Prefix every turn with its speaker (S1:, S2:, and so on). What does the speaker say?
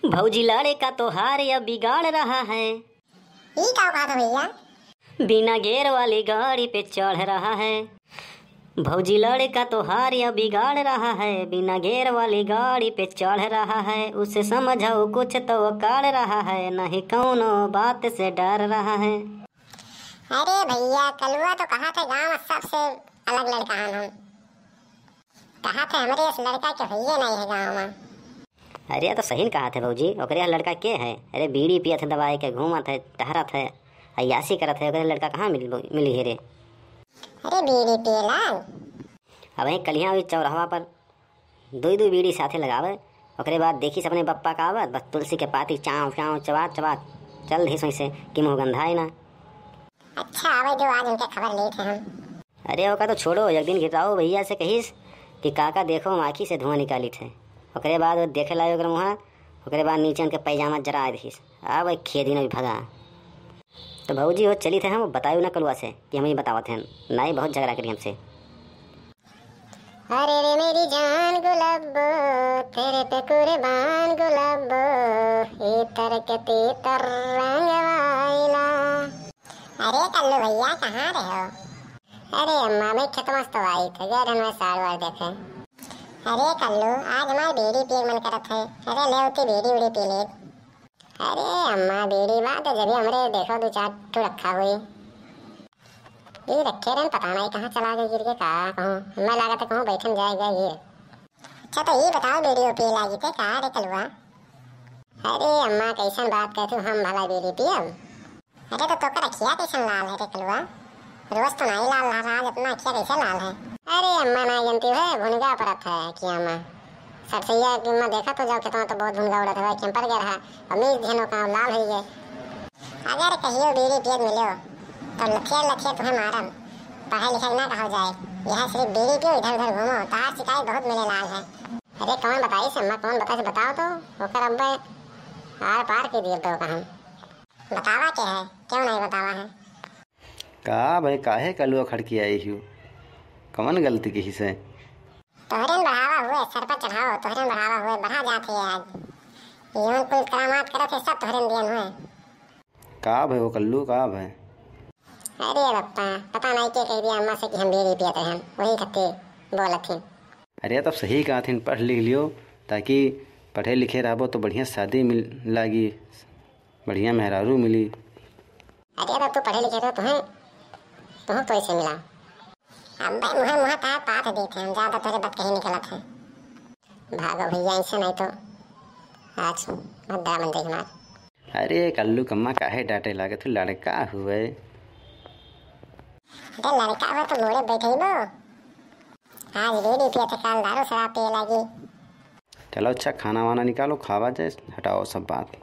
S1: भौजी लाड़े का तो हार या बिगाड़ रहा है।
S2: ये क्या बात है भैया?
S1: बिना गेयर वाली गाड़ी पे चढ़ रहा है। भौजी लड़े का तो हार या बिगाड़ रहा है, बिना गेयर वाली गाड़ी पे चढ़ रहा है। उसे समझाओ कुछ तो वो काढ़ रहा है, नहीं कौनो बात से डर रहा है।
S2: अरे भैया कलुआ तो कहा था गाँव में सबसे अलग लड़का है हम। कहा था हमारे इस लड़का के भैया नहीं है गाँव में।
S1: अरे तो सही कहा थे भौजी, ओकरे लड़का के है? अरे बीड़ी पियत है, दवाई के घूमत है, टहरत है, अयासी करत है, ओकरे लड़का कहाँ मिली है रे?
S2: अरे बीड़ी पियला
S1: अब वहीं कलियाँ हुई चौराहा पर दो बीड़ी साथे लगावे। ओकरे बाद देखी अपने पप्पा का आवत, बस तुलसी के पाती चाँव चाँव चबात चबात चल रही सोई से कि मुँह गंधाई ना।
S2: अच्छा आवे जो आज उनके खबर ले थे हम।
S1: अरे ओका तो छोड़ो, एक दिन गिराओ भैया से कहीस कि काका देखो हम आँखी से धुआं निकाली थे। ओकरे बाद वो देखे लाए ओकर मुँह, ओकरे बाद नीचे उनके पैजामा जरा दिखीस। अब खेदी न भी भगा। तो भौजी वो चली थे हम बतायू ना कलुआ से कि हम ही बतावत हैं, नहीं बहुत झगड़ा करी हमसे।
S2: अरे रे मेरी जान गुलाबो तेरे पे कुर्बान गुलाबो इतर के तीतर रंग वाइला। अरे कल्लू भैया कहाँ रहे हो? अरे अम्मा मैं खेत मस्त आई थे गए में साड़ वाड़ देखे। अरे कल्लू आज हमारे बीड़ी पी मन करत है। अरे ले उती बीड़ी उड़ी पी ले। अरे अम्मा बीड़ी बात है जब हमरे देखो दो चार टू रखा हुई ये रखे रहे पता नहीं कहाँ चला गए गिर के कहा कहूँ मैं लगा था कहूँ बैठन जाएगा ये। अच्छा तो ये बताओ बीड़ी पी लागी थे कहा रे कलुआ? अरे अम्मा कैसन बात कहती हूँ हम भला बीड़ी पियब? अरे तो तोका रखिया कैसन लाल है रे कलुआ? रोज तो नहीं लाल रहा आज अपना अखिया कैसे लाल है? अरे अम्मा ना जानती है भुनगा परत है कि अम्मा सबसे यह कि मैं देखा तो जाओ खेतों तो बहुत भुनगा उड़त है कैंपर गया रहा और मीज धेनो का लाल हो गए। अगर कहियो बीड़ी पियत मिलो तो लथिया तुम्हें मारम, पढ़ाई लिखाई ना कहा जाए। यहाँ सिर्फ बीड़ी पियो इधर उधर घूमो तार शिकायत बहुत मिले लाल है। अरे कौन बताई से अम्मा कौन बताई बताओ तो होकर अब्बे आर पार के दिए दो कहूँ बतावा क्या है क्यों नहीं बतावा है?
S3: का भाई काहे कलुआ खड़की आई हूँ कौन गलती की से?
S2: तोहरे बढ़ावा हुए सर पर चढ़ाओ तोहरे बढ़ावा हुए बढ़ा जाते है आज ये कुल करामात करत है सब तोहरे दियन हुए।
S3: का भाई वो कल्लू का भाई?
S2: अरे बप्पा पता नहीं क्या कह दिया अम्मा से कि हम बीड़ी पियते हैं वही खत्ते बोलत थी।
S3: अरे तब सही कहा थी पढ़ लिख लियो ताकि पढ़े लिखे रहो तो बढ़िया शादी मिल लागी बढ़िया मेहरारू मिली।
S2: अरे अब तू पढ़े लिखे तो तुम्हें तो इसे मिला अब भाई मुहे मुहे तार पात देते हम ज्यादा तेरे बात कहीं निकलत है। भागो भैया ऐसे नहीं तो आज भद्दा बंदे के मार।
S3: अरे कल्लू कम्मा काहे डांटे लागे तू लड़का हुए?
S2: अरे लड़का हुआ तो मोड़े बैठे बो आज बीड़ी पिए थे कल दारू शराब पिए लगी।
S3: चलो अच्छा खाना वाना निकालो खावा जाए हटाओ सब बात।